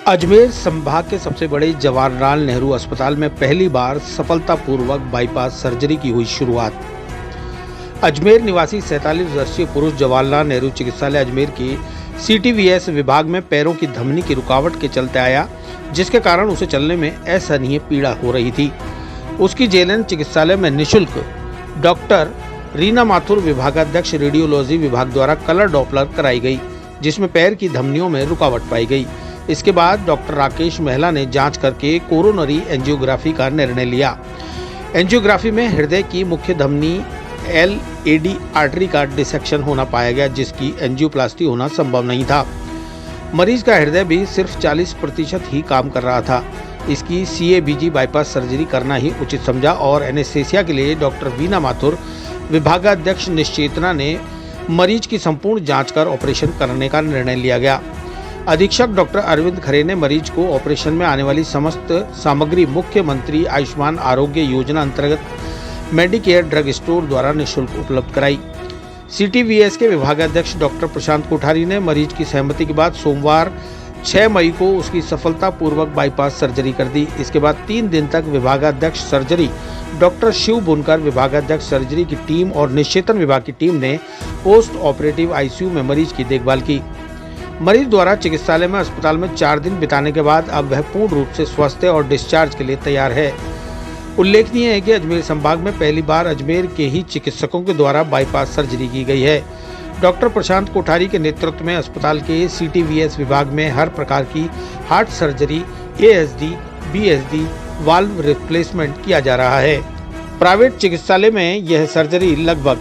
अजमेर संभाग के सबसे बड़े जवाहरलाल नेहरू अस्पताल में पहली बार सफलतापूर्वक बाईपास सर्जरी की हुई शुरुआत। अजमेर निवासी 47 वर्षीय पुरुष जवाहरलाल नेहरू चिकित्सालय अजमेर के सीटीवीएस विभाग में पैरों की धमनी की रुकावट के चलते आया, जिसके कारण उसे चलने में असहनीय पीड़ा हो रही थी। उसकी जेएलएन चिकित्सालय में निःशुल्क डॉक्टर रीना माथुर विभागाध्यक्ष रेडियोलॉजी विभाग द्वारा कलर डॉपलर कराई गई, जिसमें पैर की धमनियों में रुकावट पाई गई। इसके बाद डॉक्टर राकेश महिला ने जांच करके कोरोनरी एंजियोग्राफी का निर्णय लिया। एंजियोग्राफी में हृदय की मुख्य धमनी एलएडी आर्टरी का डिसेक्शन होना पाया गया, जिसकी एंजियोप्लास्टी होना संभव नहीं था। मरीज का हृदय भी सिर्फ 40% ही काम कर रहा था। इसकी सीएबीजी बाईपास सर्जरी करना ही उचित समझा और एनेस्थेसिया के लिए डॉक्टर वीना माथुर विभागाध्यक्ष निश्चेतना ने मरीज की संपूर्ण जांच कर ऑपरेशन करने का निर्णय लिया गया। अधीक्षक डॉक्टर अरविंद खरे ने मरीज को ऑपरेशन में आने वाली समस्त सामग्री मुख्यमंत्री आयुष्मान आरोग्य योजना अंतर्गत मेडिकेयर ड्रग स्टोर द्वारा निःशुल्क उपलब्ध कराई। सीटीवीएस के विभागाध्यक्ष डॉक्टर प्रशांत कोठारी ने मरीज की सहमति के बाद सोमवार 6 मई को उसकी सफलतापूर्वक बाईपास सर्जरी कर दी। इसके बाद 3 दिन तक विभागाध्यक्ष सर्जरी डॉक्टर शिव बुनकर, विभागाध्यक्ष सर्जरी की टीम और निश्चेतन विभाग की टीम ने पोस्ट ऑपरेटिव आईसीयू में मरीज की देखभाल की। मरीज द्वारा चिकित्सालय में अस्पताल में 4 दिन बिताने के बाद अब वह पूर्ण रूप से स्वस्थ है और डिस्चार्ज के लिए तैयार है। उल्लेखनीय है कि अजमेर संभाग में पहली बार अजमेर के ही चिकित्सकों के द्वारा बाईपास सर्जरी की गई है। डॉक्टर प्रशांत कोठारी के नेतृत्व में अस्पताल के सीटीवीएस विभाग में हर प्रकार की heart surgery, ASD, BSD, valve replacement किया जा रहा है। प्राइवेट चिकित्सालय में यह सर्जरी लगभग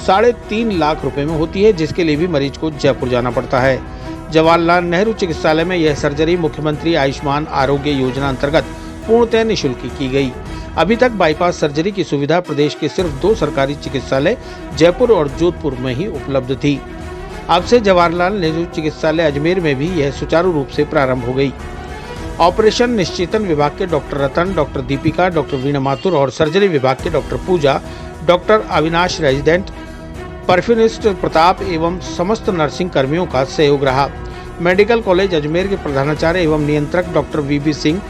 3.5 लाख रुपए में होती है, जिसके लिए भी मरीज को जयपुर जाना पड़ता है। जवाहरलाल नेहरू चिकित्सालय में यह सर्जरी मुख्यमंत्री आयुष्मान आरोग्य योजना अंतर्गत पूर्णतः निःशुल्क की गई। अभी तक बाईपास सर्जरी की सुविधा प्रदेश के सिर्फ 2 सरकारी चिकित्सालय जयपुर और जोधपुर में ही उपलब्ध थी। अब से जवाहरलाल नेहरू चिकित्सालय अजमेर में भी यह सुचारू रूप से प्रारंभ हो गई। ऑपरेशन निश्चेतन विभाग के डॉक्टर रतन, डॉक्टर दीपिका, डॉक्टर वीना माथुर और सर्जरी विभाग के डॉक्टर पूजा, डॉक्टर अविनाश रेजिडेंट, परफ्यूनिस्ट प्रताप एवं समस्त नर्सिंग कर्मियों का सहयोग रहा। मेडिकल कॉलेज अजमेर के प्रधानाचार्य एवं नियंत्रक डॉक्टर वीबी सिंह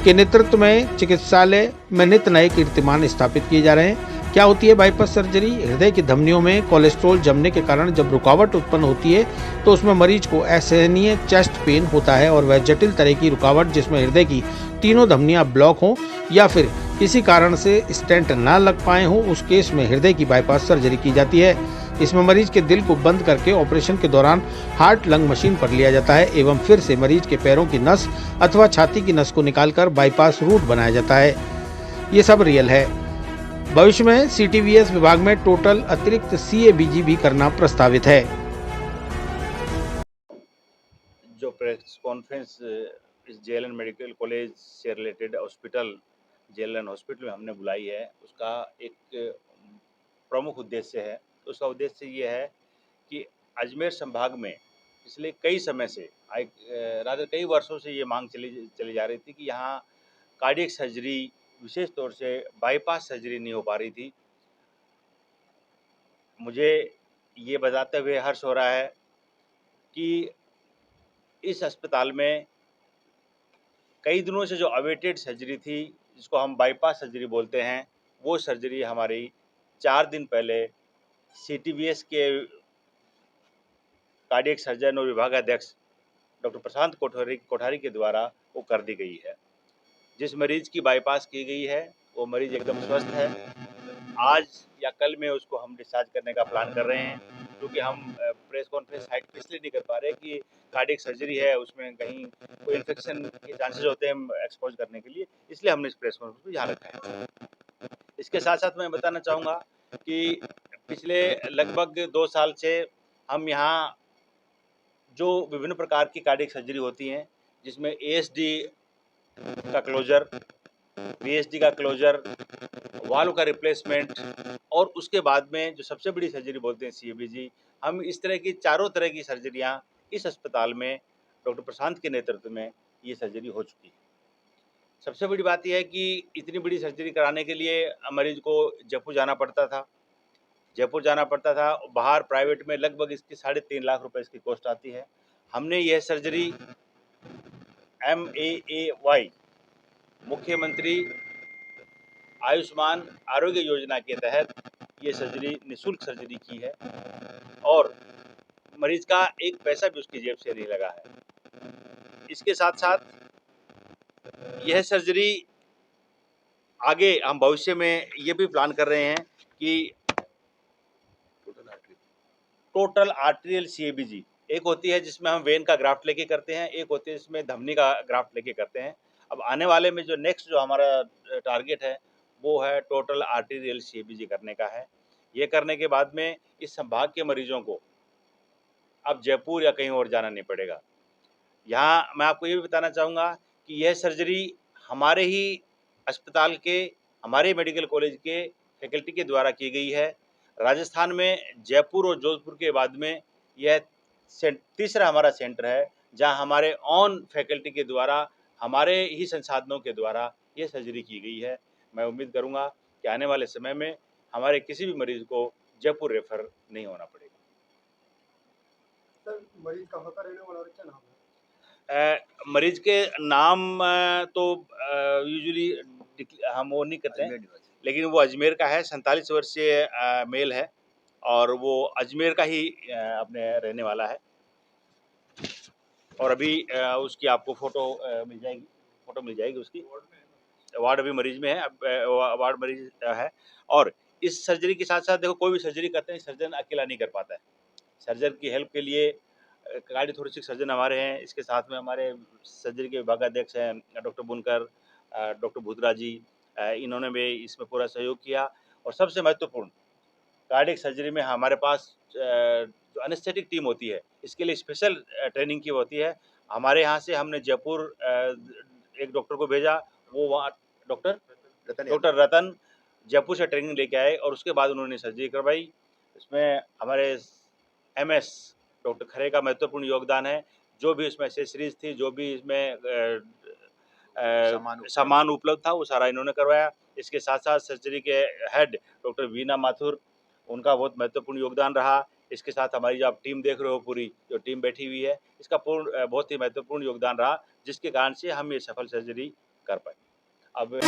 के नेतृत्व में चिकित्सालय में नित नए कीर्तिमान स्थापित किए जा रहे हैं। क्या होती है बाईपास सर्जरी? हृदय की धमनियों में कोलेस्ट्रॉल जमने के कारण जब रुकावट उत्पन्न होती है तो उसमें मरीज को असहनीय चेस्ट पेन होता है और वह जटिल तरह की रुकावट जिसमें हृदय की तीनों धमनियां ब्लॉक हों या फिर किसी कारण से स्टेंट न लग पाए हों, उस केस में हृदय की बाईपास सर्जरी की जाती है। इसमें मरीज के दिल को बंद करके ऑपरेशन के दौरान हार्ट लंग मशीन पर लिया जाता है एवं फिर से मरीज के पैरों की नस अथवा छाती की नस को निकालकर बाईपास रूट बनाया जाता है। ये सब रियल है। भविष्य में सीटीवीएस विभाग में टोटल अतिरिक्त सीएबीजी भी करना प्रस्तावित है। जो प्रेस कॉन्फ्रेंस इस जेएलएन मेडिकल कॉलेज से रिलेटेड हॉस्पिटल जेएलएन हॉस्पिटल में हमने बुलाई है, उसका एक प्रमुख उद्देश्य है। उसका उद्देश्य ये है कि अजमेर संभाग में पिछले कई समय से कई वर्षों से ये मांग चली जा रही थी कि यहाँ कार्डियक सर्जरी, विशेष तौर से बाईपास सर्जरी नहीं हो पा रही थी। मुझे ये बताते हुए हर्ष हो रहा है कि इस अस्पताल में कई दिनों से जो अवेटेड सर्जरी थी, जिसको हम बाईपास सर्जरी बोलते हैं, वो सर्जरी हमारी 4 दिन पहले सीटीवीएस के कार्डियक सर्जन और विभागाध्यक्ष डॉक्टर प्रशांत कोठारी के द्वारा वो कर दी गई है। जिस मरीज की बाईपास की गई है वो मरीज एकदम स्वस्थ है। आज या कल में उसको हम डिस्चार्ज करने का प्लान कर रहे हैं, क्योंकि हम प्रेस कॉन्फ्रेंस साइट पे इसलिए नहीं कर पा रहे कि कार्डियक सर्जरी है, उसमें कहीं कोई इन्फेक्शन के चांसेस होते हैं एक्सपोज करने के लिए, इसलिए हमने इस प्रेस कॉन्फ्रेंस को यहाँ रखा है। इसके साथ साथ मैं बताना चाहूँगा कि पिछले लगभग 2 साल से हम यहाँ जो विभिन्न प्रकार की कार्डियक सर्जरी होती हैं, जिसमें एएसडी का क्लोजर, वीएसडी का क्लोजर, वाल्व का रिप्लेसमेंट और उसके बाद में जो सबसे बड़ी सर्जरी बोलते हैं सीएबीजी, हम इस तरह की चारों तरह की सर्जरियाँ इस अस्पताल में डॉक्टर प्रशांत के नेतृत्व में ये सर्जरी हो चुकी है। सबसे बड़ी बात यह है कि इतनी बड़ी सर्जरी कराने के लिए मरीज को जयपुर जाना पड़ता था। बाहर प्राइवेट में लगभग इसकी 3.5 लाख रुपए इसकी कॉस्ट आती है। हमने यह सर्जरी MAAY मुख्यमंत्री आयुष्मान आरोग्य योजना के तहत ये सर्जरी निःशुल्क सर्जरी की है और मरीज का एक पैसा भी उसकी जेब से नहीं लगा है। इसके साथ साथ यह सर्जरी आगे हम भविष्य में ये भी प्लान कर रहे हैं कि टोटल आर्टेरियल CABG एक होती है जिसमें हम वेन का ग्राफ्ट लेके करते हैं, एक होती है जिसमें धमनी का ग्राफ्ट लेके करते हैं। अब आने वाले में जो नेक्स्ट जो हमारा टारगेट है वो है टोटल आर्टेरियल CABG करने का है। ये करने के बाद में इस संभाग के मरीजों को अब जयपुर या कहीं और जाना नहीं पड़ेगा। यहाँ मैं आपको ये भी बताना चाहूँगा कि यह सर्जरी हमारे ही अस्पताल के, हमारे मेडिकल कॉलेज के फैकल्टी के द्वारा की गई है। राजस्थान में जयपुर और जोधपुर के बाद में यह तीसरा हमारा सेंटर है जहाँ हमारे ऑन फैकल्टी के द्वारा, हमारे ही संसाधनों के द्वारा ये सर्जरी की गई है। मैं उम्मीद करूँगा कि आने वाले समय में हमारे किसी भी मरीज को जयपुर रेफर नहीं होना पड़ेगा। सर, मरीज कहाँ का रहने वाला और क्या नाम है? मरीज के नाम तो यूजुअली हम वो नहीं करते हैं, लेकिन वो अजमेर का है, 47 वर्षीय मेल है और वो अजमेर का ही अपने रहने वाला है। और अभी उसकी आपको फोटो मिल जाएगी उसकी। वार्ड अभी मरीज में है, अब वार्ड मरीज है। और इस सर्जरी के साथ साथ देखो, कोई भी सर्जरी करते हैं सर्जन अकेला नहीं कर पाता है। सर्जन की हेल्प के लिए कार्डियोथोरेसिक सर्जन हमारे हैं। इसके साथ में हमारे सर्जरी के विभागाध्यक्ष हैं डॉक्टर बुनकर, डॉक्टर भूतरा जी, इन्होंने भी इसमें पूरा सहयोग किया। और सबसे महत्वपूर्ण, कार्डियक सर्जरी में हमारे पास जो एनेस्थेटिक टीम होती है, इसके लिए स्पेशल ट्रेनिंग की होती है। हमारे यहाँ से हमने जयपुर एक डॉक्टर को भेजा, वो वहाँ डॉक्टर रतन जयपुर से ट्रेनिंग लेके आए और उसके बाद उन्होंने सर्जरी करवाई। इसमें हमारे MS डॉक्टर खरे का महत्वपूर्ण योगदान है। जो भी इसमें एक्सेसरीज थी, जो भी इसमें सामान उपलब्ध था, वो सारा इन्होंने करवाया। इसके साथ साथ सर्जरी के हेड डॉक्टर वीना माथुर, उनका बहुत महत्वपूर्ण योगदान रहा। इसके साथ हमारी जो आप टीम देख रहे हो, पूरी जो टीम बैठी हुई है, इसका बहुत ही महत्वपूर्ण योगदान रहा, जिसके कारण से हम ये सफल सर्जरी कर पाए। अब